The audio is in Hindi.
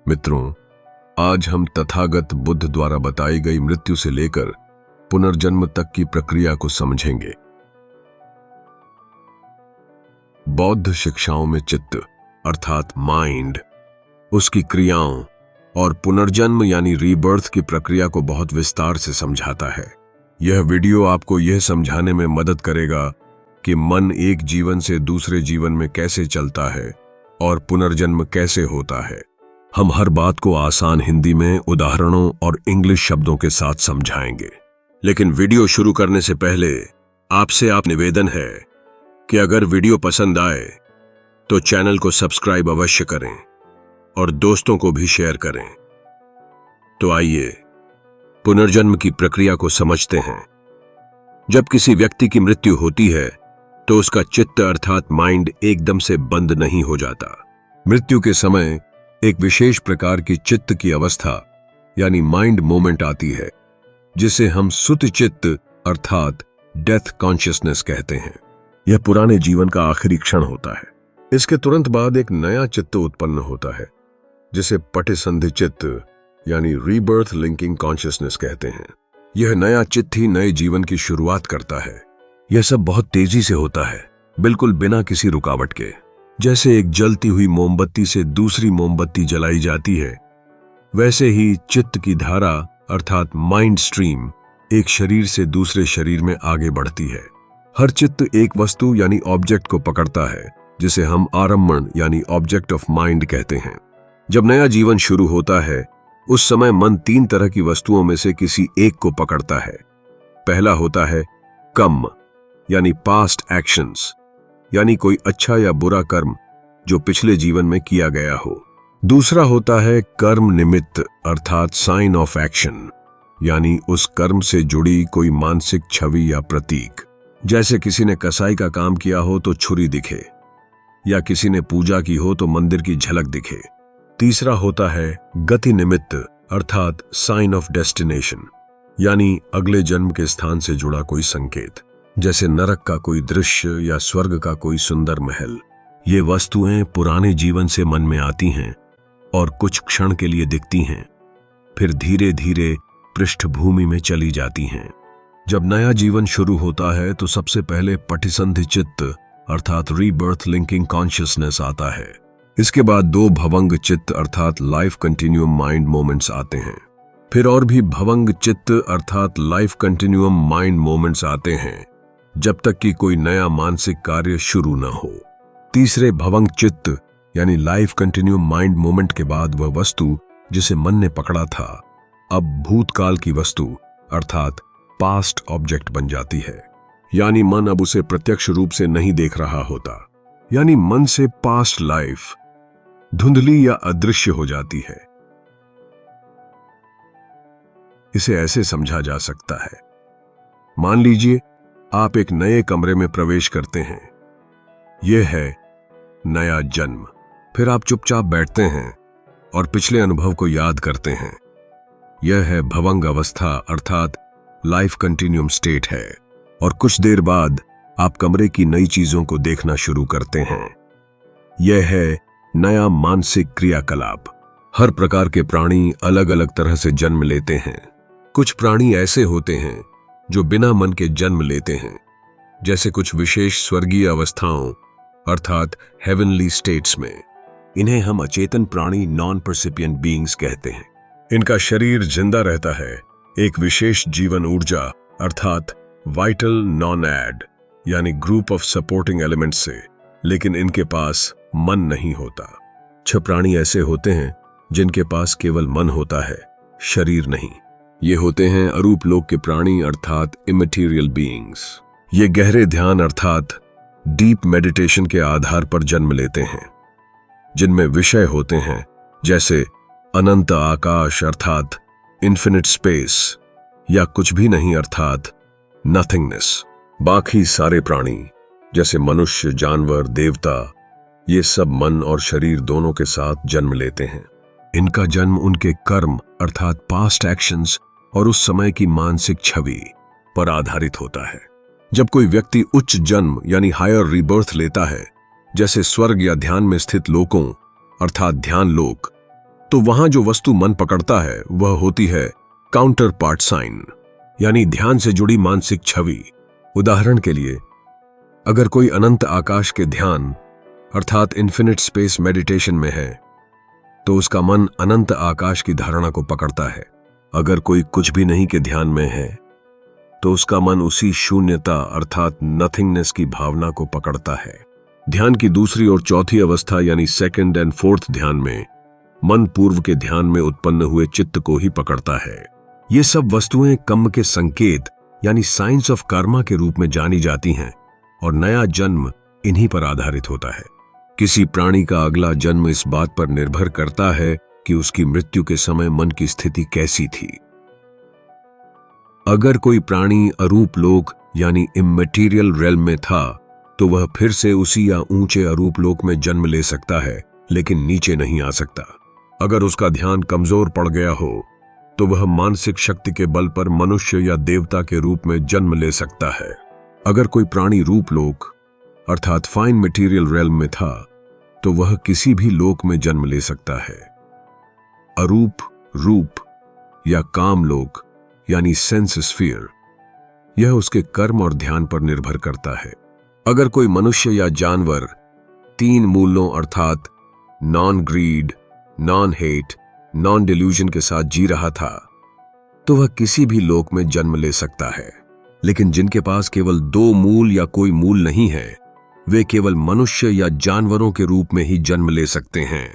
मित्रों, आज हम तथागत बुद्ध द्वारा बताई गई मृत्यु से लेकर पुनर्जन्म तक की प्रक्रिया को समझेंगे। बौद्ध शिक्षाओं में चित्त अर्थात माइंड, उसकी क्रियाओं और पुनर्जन्म यानी रीबर्थ की प्रक्रिया को बहुत विस्तार से समझाता है। यह वीडियो आपको यह समझाने में मदद करेगा कि मन एक जीवन से दूसरे जीवन में कैसे चलता है और पुनर्जन्म कैसे होता है। हम हर बात को आसान हिंदी में उदाहरणों और इंग्लिश शब्दों के साथ समझाएंगे। लेकिन वीडियो शुरू करने से पहले आपसे निवेदन है कि अगर वीडियो पसंद आए तो चैनल को सब्सक्राइब अवश्य करें और दोस्तों को भी शेयर करें। तो आइए पुनर्जन्म की प्रक्रिया को समझते हैं। जब किसी व्यक्ति की मृत्यु होती है तो उसका चित्त अर्थात माइंड एकदम से बंद नहीं हो जाता। मृत्यु के समय एक विशेष प्रकार की चित्त की अवस्था यानी माइंड मोमेंट आती है, जिसे हम सुत चित्त अर्थात डेथ कॉन्शियसनेस कहते हैं। यह पुराने जीवन का आखिरी क्षण होता है। इसके तुरंत बाद एक नया चित्त उत्पन्न होता है, जिसे पटिसंधि चित्त यानी रीबर्थ लिंकिंग कॉन्शियसनेस कहते हैं। यह नया चित्त ही नए जीवन की शुरुआत करता है। यह सब बहुत तेजी से होता है, बिल्कुल बिना किसी रुकावट के। जैसे एक जलती हुई मोमबत्ती से दूसरी मोमबत्ती जलाई जाती है, वैसे ही चित्त की धारा अर्थात माइंड स्ट्रीम एक शरीर से दूसरे शरीर में आगे बढ़ती है। हर चित्त एक वस्तु यानी ऑब्जेक्ट को पकड़ता है, जिसे हम आरम्भण यानी ऑब्जेक्ट ऑफ माइंड कहते हैं। जब नया जीवन शुरू होता है, उस समय मन 3 तरह की वस्तुओं में से किसी एक को पकड़ता है। पहला होता है कर्म यानी पास्ट एक्शंस, यानी कोई अच्छा या बुरा कर्म जो पिछले जीवन में किया गया हो। दूसरा होता है कर्म निमित्त अर्थात साइन ऑफ एक्शन, यानी उस कर्म से जुड़ी कोई मानसिक छवि या प्रतीक। जैसे किसी ने कसाई का काम किया हो तो छुरी दिखे, या किसी ने पूजा की हो तो मंदिर की झलक दिखे। तीसरा होता है गति निमित्त अर्थात साइन ऑफ डेस्टिनेशन, यानी अगले जन्म के स्थान से जुड़ा कोई संकेत, जैसे नरक का कोई दृश्य या स्वर्ग का कोई सुंदर महल। ये वस्तुएं पुराने जीवन से मन में आती हैं और कुछ क्षण के लिए दिखती हैं, फिर धीरे धीरे पृष्ठभूमि में चली जाती हैं। जब नया जीवन शुरू होता है तो सबसे पहले पटिसंधि चित्त अर्थात रीबर्थ लिंकिंग कॉन्शियसनेस आता है। इसके बाद 2 भवंग चित्त अर्थात लाइफ कंटिन्यूम माइंड मोमेंट्स आते हैं। फिर और भी भवंग चित्त अर्थात लाइफ कंटिन्यूम माइंड मोमेंट्स आते हैं, जब तक कि कोई नया मानसिक कार्य शुरू न हो। तीसरे भवंग चित्त यानी लाइफ कंटिन्यूम माइंड मोमेंट के बाद वह वस्तु जिसे मन ने पकड़ा था अब भूतकाल की वस्तु अर्थात पास्ट ऑब्जेक्ट बन जाती है। यानी मन अब उसे प्रत्यक्ष रूप से नहीं देख रहा होता, यानी मन से पास्ट लाइफ धुंधली या अदृश्य हो जाती है। इसे ऐसे समझा जा सकता है, मान लीजिए आप एक नए कमरे में प्रवेश करते हैं। यह है नया जन्म। फिर आप चुपचाप बैठते हैं और पिछले अनुभव को याद करते हैं। यह है भवंग अवस्था अर्थात लाइफ कंटिन्यूम स्टेट है। और कुछ देर बाद आप कमरे की नई चीजों को देखना शुरू करते हैं। यह है नया मानसिक क्रियाकलाप। हर प्रकार के प्राणी अलग अलग तरह से जन्म लेते हैं। कुछ प्राणी ऐसे होते हैं जो बिना मन के जन्म लेते हैं, जैसे कुछ विशेष स्वर्गीय अवस्थाओं अर्थात हेवनली स्टेट्स में। इन्हें हम अचेतन प्राणी नॉन परसिपिएंट बीइंग्स कहते हैं। इनका शरीर जिंदा रहता है एक विशेष जीवन ऊर्जा अर्थात वाइटल नॉन-एड यानी ग्रुप ऑफ सपोर्टिंग एलिमेंट्स से, लेकिन इनके पास मन नहीं होता। 6 प्राणी ऐसे होते हैं जिनके पास केवल मन होता है, शरीर नहीं। ये होते हैं अरूप लोक के प्राणी अर्थात इमैटेरियल बीइंग्स। ये गहरे ध्यान अर्थात डीप मेडिटेशन के आधार पर जन्म लेते हैं, जिनमें विषय होते हैं जैसे अनंत आकाश अर्थात इन्फिनिट स्पेस, या कुछ भी नहीं अर्थात नथिंगनेस। बाकी सारे प्राणी जैसे मनुष्य, जानवर, देवता, ये सब मन और शरीर दोनों के साथ जन्म लेते हैं। इनका जन्म उनके कर्म अर्थात पास्ट एक्शंस और उस समय की मानसिक छवि पर आधारित होता है। जब कोई व्यक्ति उच्च जन्म यानी हायर रीबर्थ लेता है, जैसे स्वर्ग या ध्यान में स्थित लोकों अर्थात ध्यान लोक, तो वहां जो वस्तु मन पकड़ता है वह होती है काउंटर पार्ट साइन, यानी ध्यान से जुड़ी मानसिक छवि। उदाहरण के लिए, अगर कोई अनंत आकाश के ध्यान अर्थात इन्फिनिट स्पेस मेडिटेशन में है तो उसका मन अनंत आकाश की धारणा को पकड़ता है। अगर कोई कुछ भी नहीं के ध्यान में है तो उसका मन उसी शून्यता अर्थात नथिंगनेस की भावना को पकड़ता है। ध्यान की दूसरी और चौथी अवस्था यानी सेकंड एंड फोर्थ ध्यान में मन पूर्व के ध्यान में उत्पन्न हुए चित्त को ही पकड़ता है। ये सब वस्तुएं कर्म के संकेत यानी साइंस ऑफ कर्मा के रूप में जानी जाती हैं और नया जन्म इन्हीं पर आधारित होता है। किसी प्राणी का अगला जन्म इस बात पर निर्भर करता है कि उसकी मृत्यु के समय मन की स्थिति कैसी थी। अगर कोई प्राणी अरूप लोक यानी इमैटेरियल रेल्म में था तो वह फिर से उसी या ऊंचे अरूप लोक में जन्म ले सकता है, लेकिन नीचे नहीं आ सकता। अगर उसका ध्यान कमजोर पड़ गया हो तो वह मानसिक शक्ति के बल पर मनुष्य या देवता के रूप में जन्म ले सकता है। अगर कोई प्राणी रूप लोक अर्थात फाइन मटेरियल रेल्म में था तो वह किसी भी लोक में जन्म ले सकता है। अरूप, रूप या काम लोक यानी सेंस स्फीयर, यह उसके कर्म और ध्यान पर निर्भर करता है। अगर कोई मनुष्य या जानवर 3 मूलों अर्थात non greed, non hate, non delusion के साथ जी रहा था तो वह किसी भी लोक में जन्म ले सकता है। लेकिन जिनके पास केवल 2 मूल या कोई मूल नहीं है वे केवल मनुष्य या जानवरों के रूप में ही जन्म ले सकते हैं।